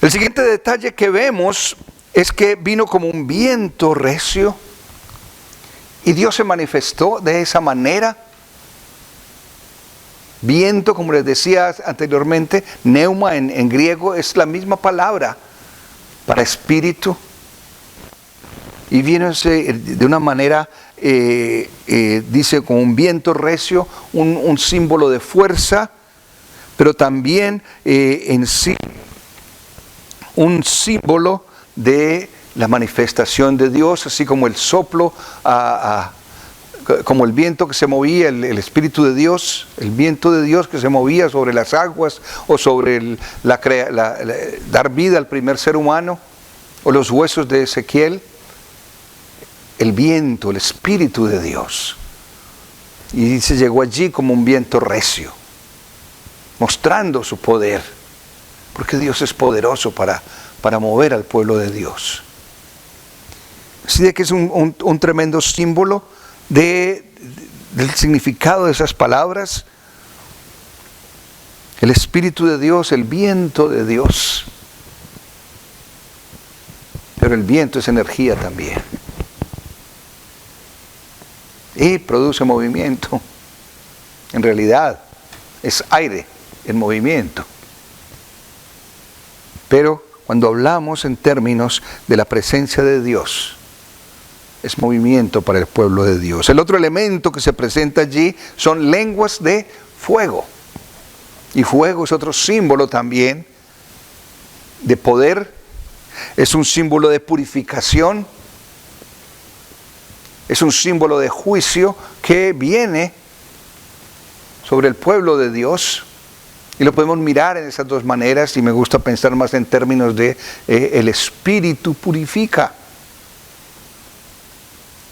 El siguiente detalle que vemos es que vino como un viento recio y Dios se manifestó de esa manera. Viento, como les decía anteriormente, neuma en griego es la misma palabra para espíritu. Y vino de una manera, dice, como un viento recio, un símbolo de fuerza, pero también en sí un símbolo de la manifestación de Dios, así como el soplo como el viento que se movía, el Espíritu de Dios, el viento de Dios que se movía sobre las aguas o sobre dar vida al primer ser humano, o los huesos de Ezequiel, el viento, el Espíritu de Dios. Y dice, llegó allí como un viento recio, mostrando su poder, porque Dios es poderoso para mover al pueblo de Dios. Así de que es un tremendo símbolo del significado de esas palabras. El Espíritu de Dios, el viento de Dios. Pero el viento es energía también. Y produce movimiento. En realidad es aire en movimiento. Pero cuando hablamos en términos de la presencia de Dios, es movimiento para el pueblo de Dios. El otro elemento que se presenta allí son lenguas de fuego. Y fuego es otro símbolo también de poder, es un símbolo de purificación, es un símbolo de juicio que viene sobre el pueblo de Dios. Y lo podemos mirar en esas dos maneras, y me gusta pensar más en términos de el Espíritu purifica.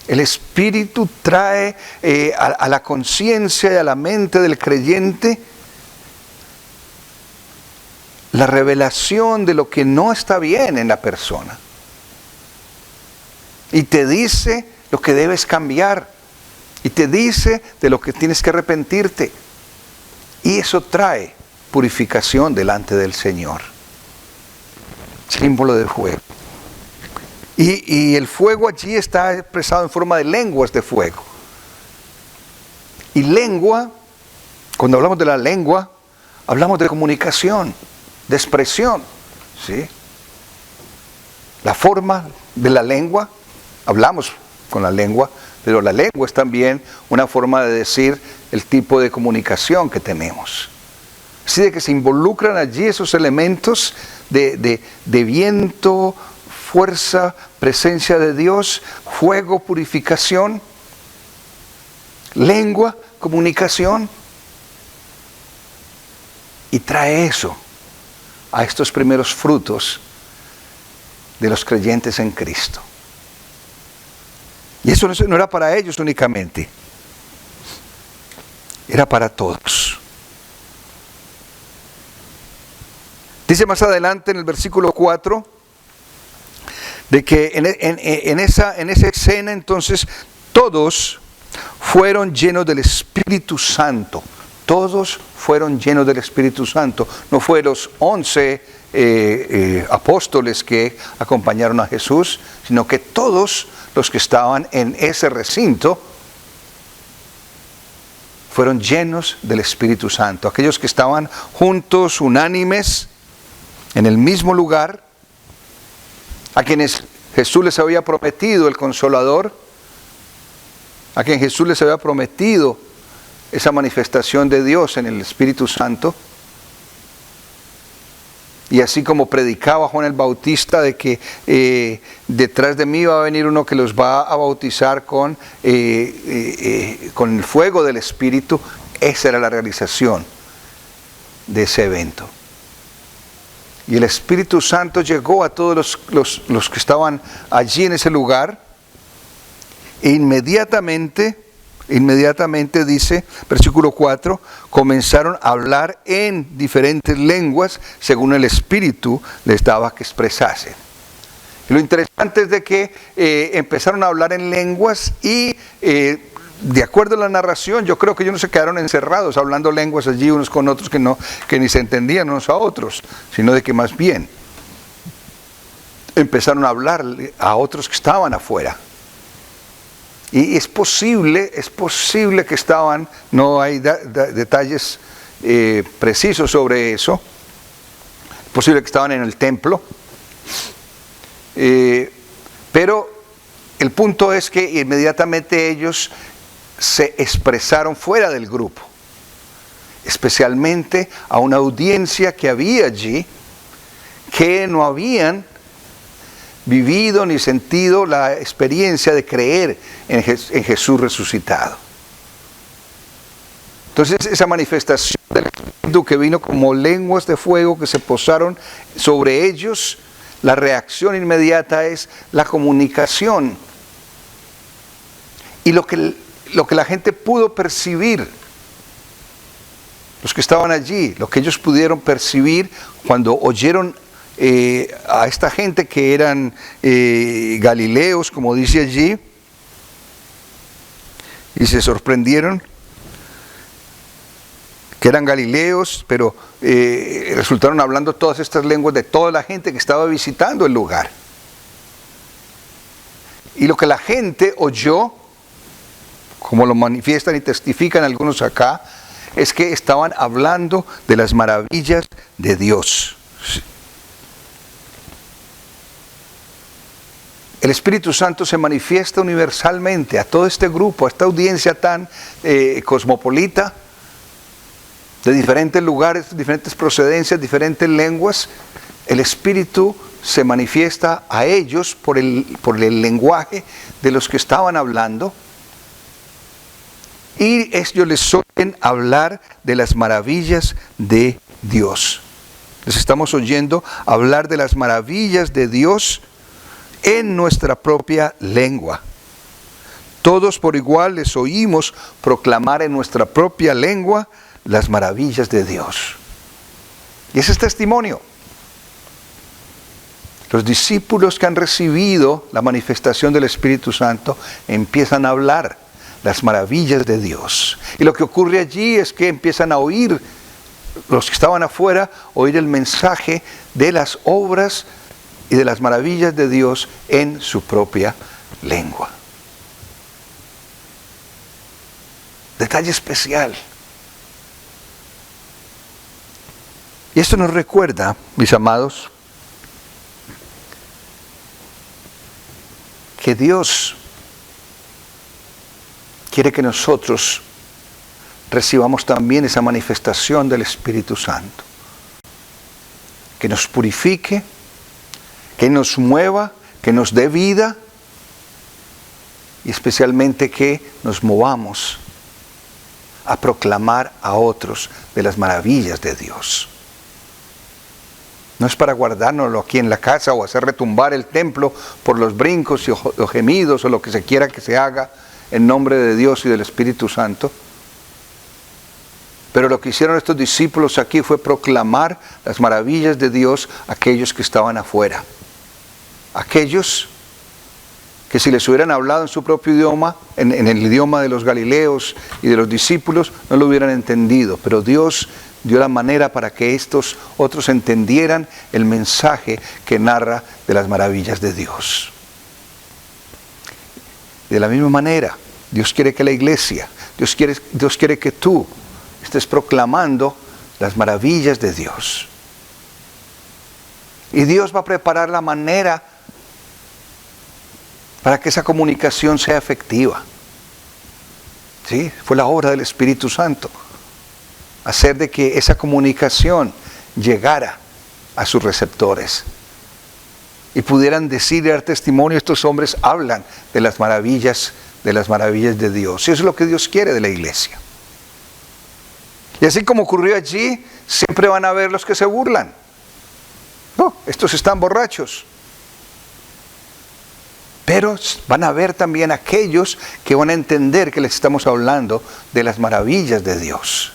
El Espíritu trae a la conciencia y a la mente del creyente la revelación de lo que no está bien en la persona. Y te dice lo que debes cambiar. Y te dice de lo que tienes que arrepentirte. Y eso trae purificación delante del Señor. Símbolo de fuego. Y el fuego allí está expresado en forma de lenguas de fuego. Y lengua, cuando hablamos de la lengua, hablamos de comunicación. de expresión, ¿sí? La forma de la lengua, hablamos con la lengua, pero la lengua es también una forma de decir el tipo de comunicación que tenemos. Así de que se involucran allí esos elementos de viento, fuerza, presencia de Dios, fuego, purificación, lengua, comunicación. Y trae eso a estos primeros frutos de los creyentes en Cristo. Y eso no era para ellos únicamente, era para todos. Dice más adelante en el versículo 4, de que en esa escena entonces todos fueron llenos del Espíritu Santo. Todos fueron llenos del Espíritu Santo. No fue los 11 apóstoles que acompañaron a Jesús, sino que todos los que estaban en ese recinto fueron llenos del Espíritu Santo. Aquellos que estaban juntos, unánimes, en el mismo lugar, a quienes Jesús les había prometido el Consolador, a quien Jesús les había prometido esa manifestación de Dios en el Espíritu Santo. Y así como predicaba Juan el Bautista de que detrás de mí va a venir uno que los va a bautizar con el fuego del Espíritu, esa era la realización de ese evento. Y el Espíritu Santo llegó a todos los que estaban allí en ese lugar, e inmediatamente dice, versículo 4, comenzaron a hablar en diferentes lenguas según el Espíritu les daba que expresasen. Y lo interesante es de que empezaron a hablar en lenguas y de acuerdo a la narración, yo creo que ellos no se quedaron encerrados hablando lenguas allí unos con otros que ni se entendían unos a otros, sino de que más bien empezaron a hablar a otros que estaban afuera. Y es posible que estaban, no hay detalles precisos sobre eso, es posible que estaban en el templo, pero el punto es que inmediatamente ellos se expresaron fuera del grupo, especialmente a una audiencia que había allí, que no habían vivido ni sentido la experiencia de creer en Jesús resucitado. Entonces esa manifestación del Espíritu que vino como lenguas de fuego que se posaron sobre ellos, la reacción inmediata es la comunicación. Y lo que la gente pudo percibir, los que estaban allí, lo que ellos pudieron percibir cuando oyeron a esta gente que eran galileos, como dice allí, y se sorprendieron que eran galileos, pero resultaron hablando todas estas lenguas de toda la gente que estaba visitando el lugar. Y lo que la gente oyó, como lo manifiestan y testifican algunos acá, es que estaban hablando de las maravillas de Dios. El Espíritu Santo se manifiesta universalmente a todo este grupo, a esta audiencia tan cosmopolita, de diferentes lugares, diferentes procedencias, diferentes lenguas. El Espíritu se manifiesta a ellos por el lenguaje de los que estaban hablando. Y ellos les oyen hablar de las maravillas de Dios. Les estamos oyendo hablar de las maravillas de Dios en nuestra propia lengua. Todos por igual les oímos proclamar en nuestra propia lengua las maravillas de Dios. Y ese es testimonio. Los discípulos que han recibido la manifestación del Espíritu Santo empiezan a hablar las maravillas de Dios. Y lo que ocurre allí es que empiezan a oír, los que estaban afuera, oír el mensaje de las obras y de las maravillas de Dios en su propia lengua. Detalle especial. Y esto nos recuerda, mis amados, que Dios quiere que nosotros recibamos también esa manifestación del Espíritu Santo, que nos purifique, que nos mueva, que nos dé vida y especialmente que nos movamos a proclamar a otros de las maravillas de Dios. No es para guardárnoslo aquí en la casa o hacer retumbar el templo por los brincos y los gemidos o lo que se quiera que se haga en nombre de Dios y del Espíritu Santo. Pero lo que hicieron estos discípulos aquí fue proclamar las maravillas de Dios a aquellos que estaban afuera. Aquellos que si les hubieran hablado en su propio idioma, en el idioma de los galileos y de los discípulos, no lo hubieran entendido. Pero Dios dio la manera para que estos otros entendieran el mensaje que narra de las maravillas de Dios. De la misma manera, Dios quiere que la iglesia, Dios quiere que tú estés proclamando las maravillas de Dios. Y Dios va a preparar la manera para que esa comunicación sea efectiva. ¿Sí? Fue la obra del Espíritu Santo. Hacer de que esa comunicación llegara a sus receptores. Y pudieran decir y dar testimonio, estos hombres hablan de las maravillas de Dios. Y eso es lo que Dios quiere de la iglesia. Y así como ocurrió allí, siempre van a haber los que se burlan. No, estos están borrachos. Pero van a haber también aquellos que van a entender que les estamos hablando de las maravillas de Dios.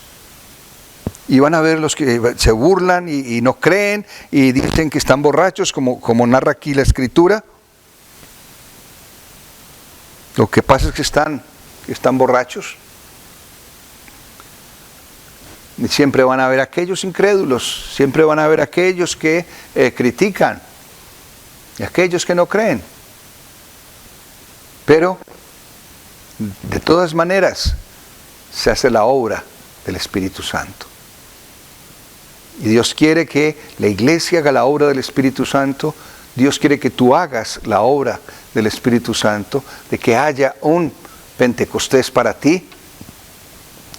Y van a ver los que se burlan y no creen y dicen que están borrachos, como narra aquí la Escritura. Lo que pasa es que están borrachos. Y siempre van a haber aquellos incrédulos, siempre van a haber aquellos que critican y aquellos que no creen. Pero, de todas maneras, se hace la obra del Espíritu Santo. Y Dios quiere que la iglesia haga la obra del Espíritu Santo. Dios quiere que tú hagas la obra del Espíritu Santo, de que haya un Pentecostés para ti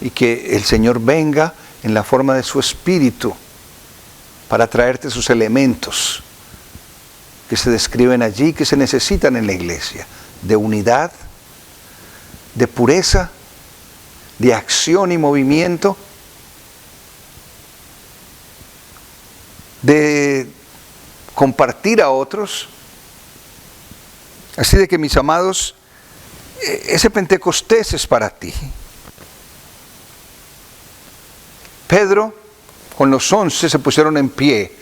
y que el Señor venga en la forma de su Espíritu para traerte sus elementos que se describen allí, que se necesitan en la iglesia, de unidad, de pureza, de acción y movimiento, de compartir a otros. Así de que, mis amados, ese Pentecostés es para ti. Pedro con los 11 se pusieron en pie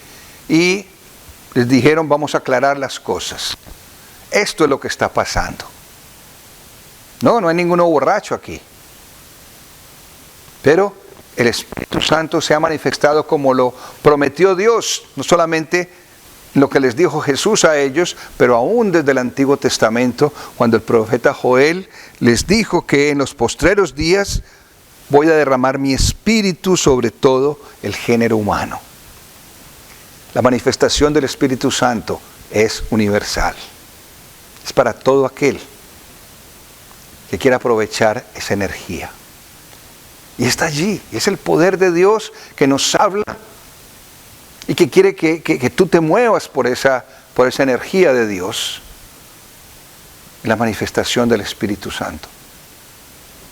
y les dijeron: vamos a aclarar las cosas. Esto es lo que está pasando. No hay ninguno borracho aquí. Pero el Espíritu Santo se ha manifestado como lo prometió Dios, no solamente lo que les dijo Jesús a ellos, pero aún desde el Antiguo Testamento, cuando el profeta Joel les dijo que en los postreros días voy a derramar mi espíritu sobre todo el género humano. La manifestación del Espíritu Santo es universal. Es para todo aquel que quiera aprovechar esa energía. Y está allí, es el poder de Dios que nos habla y que quiere que tú te muevas por esa energía de Dios, la manifestación del Espíritu Santo.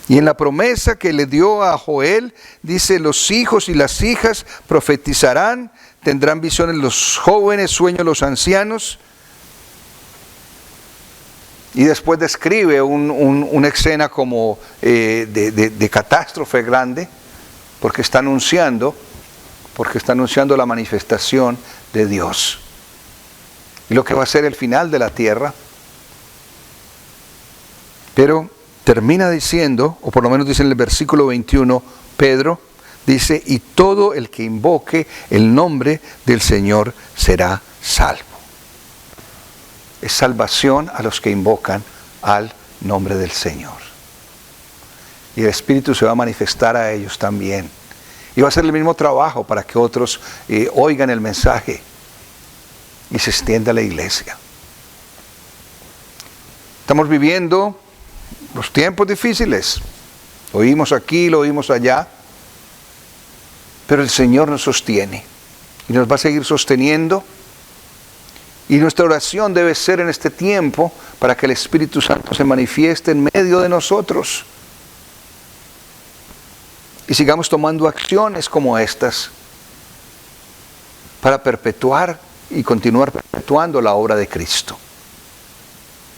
Y en la promesa que le dio a Joel, dice: los hijos y las hijas profetizarán, tendrán visiones los jóvenes, sueños los ancianos. Y después describe una escena como de catástrofe grande, porque está anunciando la manifestación de Dios. Y lo que va a ser el final de la tierra. Pero termina diciendo, o por lo menos dice en el versículo 21, Pedro dice: y todo el que invoque el nombre del Señor será salvo. Es salvación a los que invocan al nombre del Señor. Y el Espíritu se va a manifestar a ellos también. Y va a hacer el mismo trabajo para que otros oigan el mensaje y se extienda a la iglesia. Estamos viviendo los tiempos difíciles. Lo oímos aquí, lo oímos allá. Pero el Señor nos sostiene y nos va a seguir sosteniendo. Y nuestra oración debe ser en este tiempo para que el Espíritu Santo se manifieste en medio de nosotros. Y sigamos tomando acciones como estas para perpetuar y continuar perpetuando la obra de Cristo.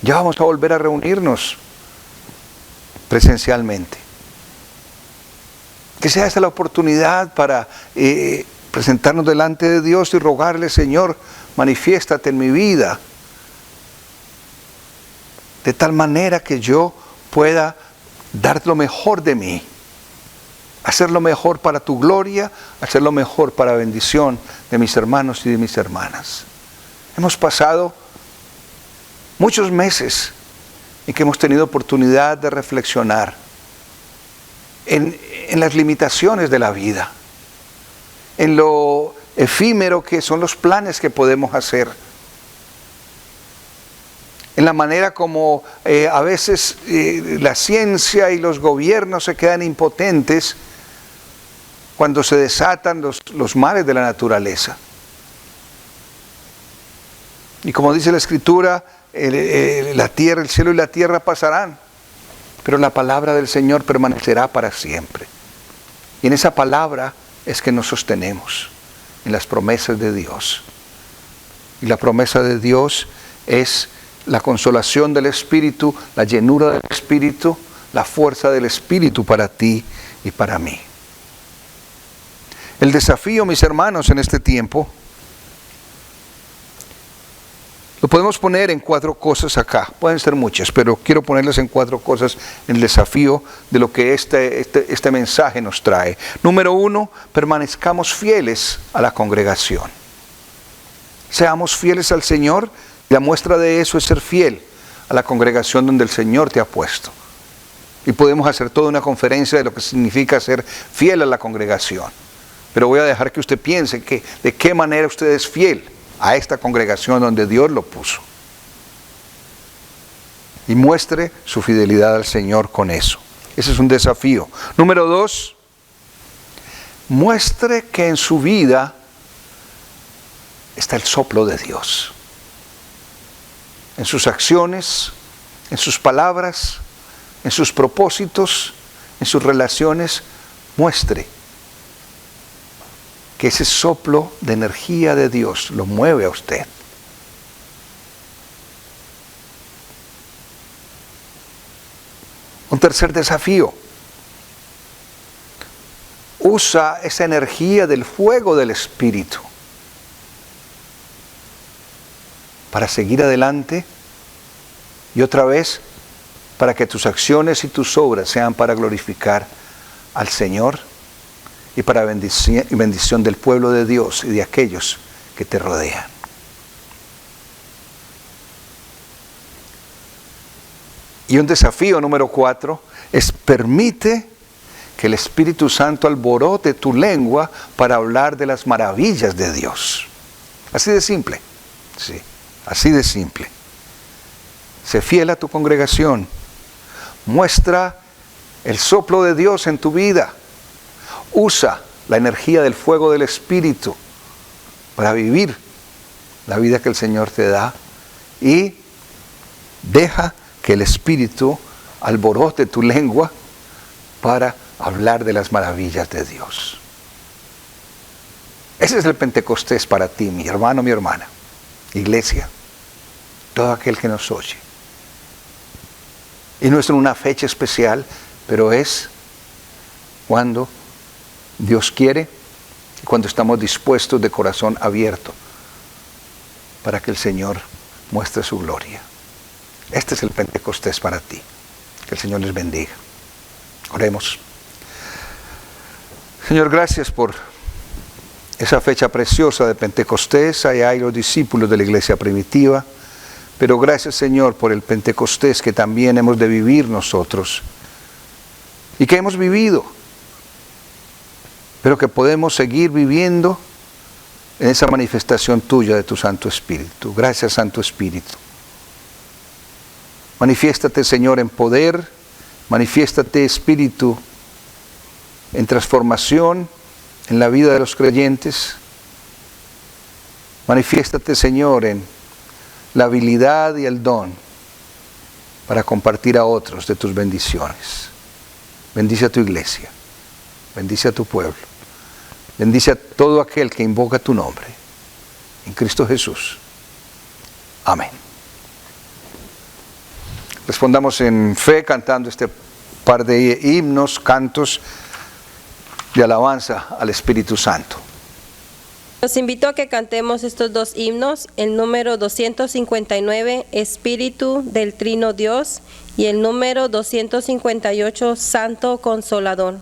Ya vamos a volver a reunirnos presencialmente. Que sea esta la oportunidad para presentarnos delante de Dios y rogarle: Señor, manifiéstate en mi vida, de tal manera que yo pueda dar lo mejor de mí, hacer lo mejor para tu gloria, hacer lo mejor para bendición de mis hermanos y de mis hermanas. Hemos pasado muchos meses en que hemos tenido oportunidad de reflexionar en las limitaciones de la vida, en lo efímero que son los planes que podemos hacer, en la manera como a veces la ciencia y los gobiernos se quedan impotentes cuando se desatan los males de la naturaleza. Y como dice la Escritura, la tierra, el cielo y la tierra pasarán, pero la palabra del Señor permanecerá para siempre. Y en esa palabra es que nos sostenemos, en las promesas de Dios. Y la promesa de Dios es la consolación del Espíritu, la llenura del Espíritu, la fuerza del Espíritu para ti y para mí. El desafío, mis hermanos, en este tiempo, lo podemos poner en 4 cosas acá. Pueden ser muchas, pero quiero ponerlas en 4 cosas, en el desafío de lo que este mensaje nos trae. Número 1, permanezcamos fieles a la congregación. Seamos fieles al Señor. La muestra de eso es ser fiel a la congregación donde el Señor te ha puesto. Y podemos hacer toda una conferencia de lo que significa ser fiel a la congregación. Pero voy a dejar que usted piense de qué manera usted es fiel a esta congregación donde Dios lo puso. Y muestre su fidelidad al Señor con eso. Ese es un desafío. Número 2, muestre que en su vida está el soplo de Dios. En sus acciones, en sus palabras, en sus propósitos, en sus relaciones, muestre que ese soplo de energía de Dios lo mueve a usted. Un tercer desafío. Usa esa energía del fuego del Espíritu para seguir adelante y otra vez para que tus acciones y tus obras sean para glorificar al Señor y para bendición del pueblo de Dios y de aquellos que te rodean. Y un desafío número 4 es: permite que el Espíritu Santo alborote tu lengua para hablar de las maravillas de Dios. Así de simple, sí, así de simple. Sé fiel a tu congregación. Muestra el soplo de Dios en tu vida. Usa la energía del fuego del Espíritu para vivir la vida que el Señor te da y deja que el Espíritu alborote tu lengua para hablar de las maravillas de Dios. Ese es el Pentecostés para ti, mi hermano, mi hermana, iglesia, todo aquel que nos oye. Y no es en una fecha especial, pero es cuando Dios quiere y cuando estamos dispuestos de corazón abierto para que el Señor muestre su gloria. Este es el Pentecostés para ti. Que el Señor les bendiga. Oremos. Señor, gracias por esa fecha preciosa de Pentecostés. Allá hay los discípulos de la iglesia primitiva. Pero gracias, Señor, por el Pentecostés que también hemos de vivir nosotros. Y que hemos vivido. pero que podemos seguir viviendo en esa manifestación tuya de tu Santo Espíritu. Gracias, Santo Espíritu. Manifiéstate, Señor, en poder, manifiéstate, Espíritu, en transformación en la vida de los creyentes. Manifiéstate, Señor, en la habilidad y el don para compartir a otros de tus bendiciones. Bendice a tu iglesia, bendice a tu pueblo, bendice a todo aquel que invoca tu nombre. En Cristo Jesús. Amén. Respondamos en fe cantando este par de himnos, cantos de alabanza al Espíritu Santo. Los invito a que cantemos estos dos himnos, el número 259, Espíritu del Trino Dios, y el número 258, Santo Consolador.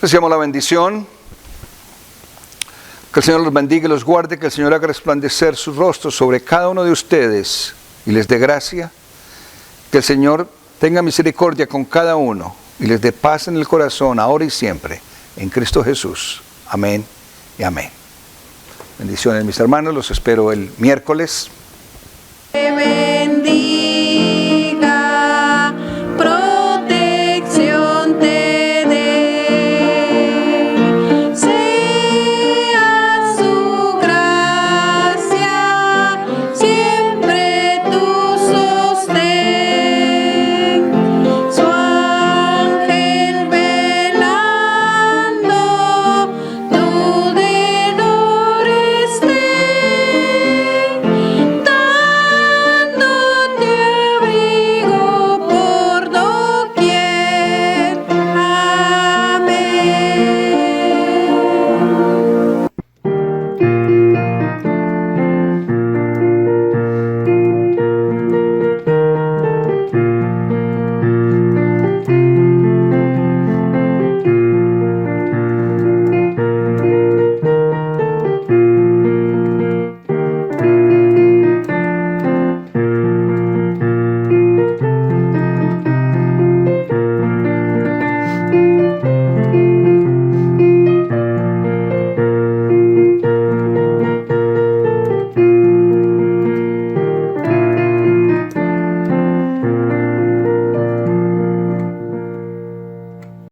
Deseamos la bendición. Que el Señor los bendiga y los guarde, que el Señor haga resplandecer sus rostros sobre cada uno de ustedes y les dé gracia. Que el Señor tenga misericordia con cada uno y les dé paz en el corazón, ahora y siempre, en Cristo Jesús. Amén y amén. Bendiciones, mis hermanos, los espero el miércoles. Amén.